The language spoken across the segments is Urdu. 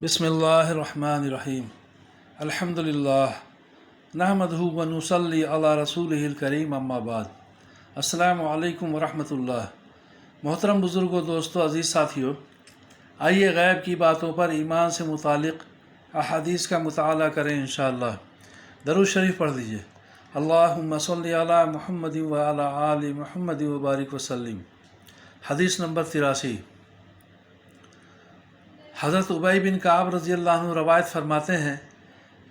بسم اللہ الرحمن الرحیم الحمدللہ نحمدہ و نصلی علی رسولہ الکریم اما بعد السلام علیکم ورحمۃ اللہ۔ محترم بزرگوں، دوستوں، عزیز ساتھیوں، آئیے غیب کی باتوں پر ایمان سے متعلق احادیث کا مطالعہ کریں انشاءاللہ۔ درود شریف پڑھ لیجئے۔ اللہم صلی علی محمد و علی آل محمد و بارک وسلم۔ حدیث نمبر 83۔ حضرت ابی بن کعب رضی اللہ عنہ روایت فرماتے ہیں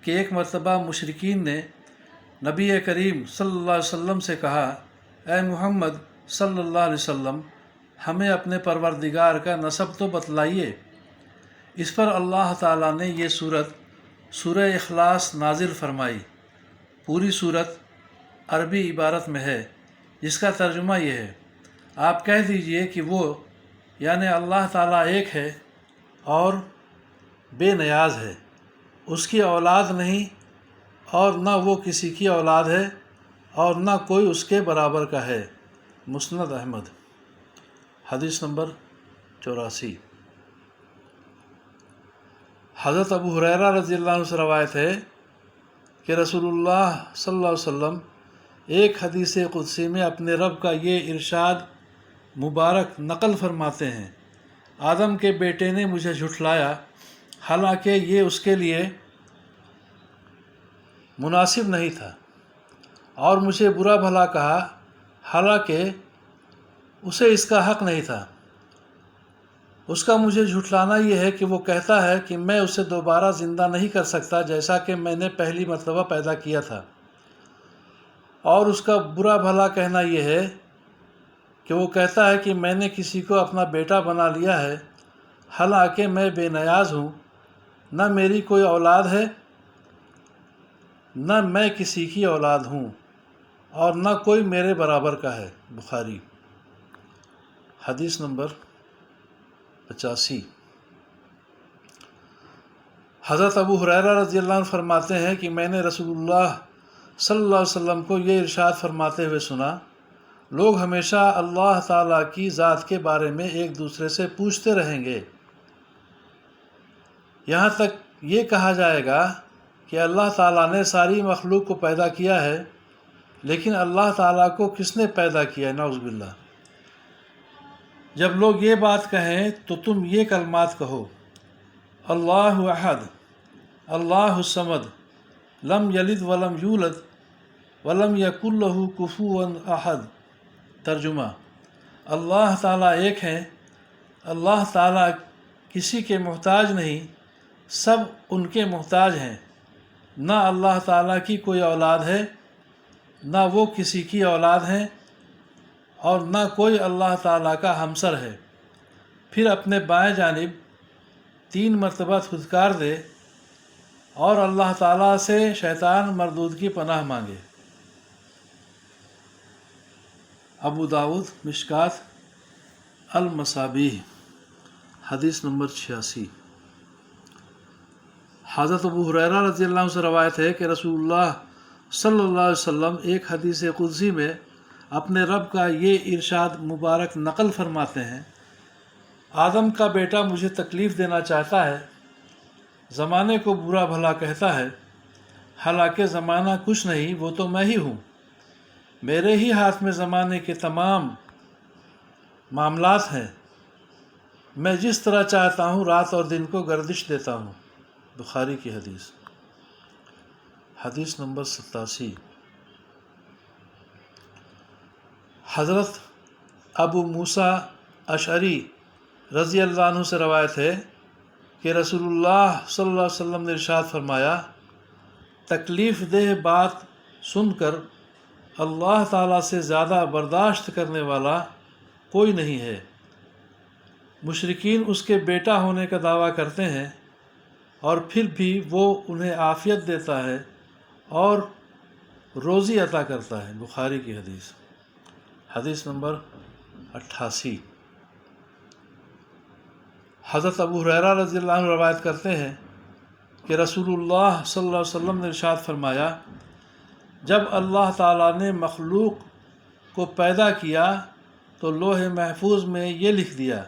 کہ ایک مرتبہ مشرکین نے نبی کریم صلی اللہ علیہ وسلم سے کہا، اے محمد صلی اللہ علیہ وسلم، ہمیں اپنے پروردگار کا نسب تو بتلائیے۔ اس پر اللہ تعالیٰ نے یہ سورہ اخلاص نازل فرمائی۔ پوری سورت عربی عبارت میں ہے، جس کا ترجمہ یہ ہے، آپ کہہ دیجئے کہ وہ یعنی اللہ تعالیٰ ایک ہے اور بے نیاز ہے، اس کی اولاد نہیں اور نہ وہ کسی کی اولاد ہے اور نہ کوئی اس کے برابر کا ہے۔ مسند احمد۔ حدیث نمبر 84۔ حضرت ابو ہریرہ رضی اللہ عنہ سے روایت ہے کہ رسول اللہ صلی اللہ علیہ وسلم ایک حدیث قدسی میں اپنے رب کا یہ ارشاد مبارک نقل فرماتے ہیں، آدم کے بیٹے نے مجھے جھٹلایا، حالانکہ یہ اس کے لیے مناسب نہیں تھا، اور مجھے برا بھلا کہا، حالانکہ اسے اس کا حق نہیں تھا۔ اس کا مجھے جھٹلانا یہ ہے کہ وہ کہتا ہے کہ میں اسے دوبارہ زندہ نہیں کر سکتا جیسا کہ میں نے پہلی مرتبہ پیدا کیا تھا، اور اس کا برا بھلا کہنا یہ ہے کہ وہ کہتا ہے کہ میں نے کسی کو اپنا بیٹا بنا لیا ہے، حالانکہ میں بے نیاز ہوں، نہ میری کوئی اولاد ہے، نہ میں کسی کی اولاد ہوں، اور نہ کوئی میرے برابر کا ہے۔ بخاری۔ حدیث نمبر 85۔ حضرت ابو ہریرہ رضی اللہ عنہ فرماتے ہیں کہ میں نے رسول اللہ صلی اللہ علیہ وسلم کو یہ ارشاد فرماتے ہوئے سنا، لوگ ہمیشہ اللہ تعالیٰ کی ذات کے بارے میں ایک دوسرے سے پوچھتے رہیں گے، یہاں تک یہ کہا جائے گا کہ اللہ تعالیٰ نے ساری مخلوق کو پیدا کیا ہے، لیکن اللہ تعالیٰ کو کس نے پیدا کیا ہے؟ نعوذ باللہ۔ جب لوگ یہ بات کہیں تو تم یہ کلمات کہو، اللہ احد، اللہ الصمد، لم یلد ولم یولد ولم یکن لہ کفوا احد۔ ترجمہ: اللہ تعالیٰ ایک ہیں، اللہ تعالیٰ کسی کے محتاج نہیں، سب ان کے محتاج ہیں، نہ اللہ تعالیٰ کی کوئی اولاد ہے، نہ وہ کسی کی اولاد ہیں، اور نہ کوئی اللہ تعالیٰ کا ہمسر ہے۔ پھر اپنے بائیں جانب 3 مرتبہ دھتکار دے اور اللہ تعالیٰ سے شیطان مردود کی پناہ مانگے۔ ابو داؤد مشکات المصابیح۔ حدیث نمبر 86۔ حضرت ابو ہریرہ رضی اللہ عنہ سے روایت ہے کہ رسول اللہ صلی اللہ علیہ وسلم ایک حدیث قدسی میں اپنے رب کا یہ ارشاد مبارک نقل فرماتے ہیں، آدم کا بیٹا مجھے تکلیف دینا چاہتا ہے، زمانے کو برا بھلا کہتا ہے، حالانکہ زمانہ کچھ نہیں، وہ تو میں ہی ہوں، میرے ہی ہاتھ میں زمانے کے تمام معاملات ہیں، میں جس طرح چاہتا ہوں رات اور دن کو گردش دیتا ہوں۔ بخاری کی حدیث۔ حدیث نمبر 87۔ حضرت ابو موسیٰ اشعری رضی اللہ عنہ سے روایت ہے کہ رسول اللہ صلی اللہ علیہ وسلم نے ارشاد فرمایا، تکلیف دہ بات سن کر اللہ تعالیٰ سے زیادہ برداشت کرنے والا کوئی نہیں ہے۔ مشرکین اس کے بیٹا ہونے کا دعویٰ کرتے ہیں اور پھر بھی وہ انہیں عافیت دیتا ہے اور روزی عطا کرتا ہے۔ بخاری کی حدیث۔ حدیث نمبر 88۔ حضرت ابو ہریرہ رضی اللہ عنہ روایت کرتے ہیں کہ رسول اللہ صلی اللہ علیہ وسلم نے ارشاد فرمایا، جب اللہ تعالیٰ نے مخلوق کو پیدا کیا تو لوح محفوظ میں یہ لکھ دیا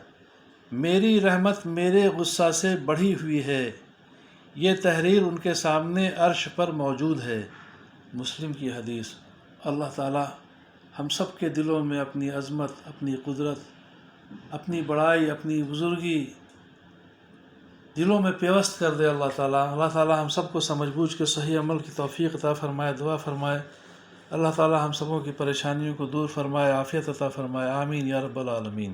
میری رحمت میرے غصہ سے بڑھی ہوئی ہے، یہ تحریر ان کے سامنے عرش پر موجود ہے۔ مسلم کی حدیث۔ اللہ تعالی ہم سب کے دلوں میں اپنی عظمت، اپنی قدرت، اپنی بڑائی، اپنی بزرگی دلوں میں پیوست کر دے۔ اللہ تعالی ہم سب کو سمجھ بوجھ کے صحیح عمل کی توفیق عطا فرمائے، دعا فرمائے۔ اللہ تعالی ہم سبوں کی پریشانیوں کو دور فرمائے، عافیت عطا فرمائے، آمین یا رب العالمین۔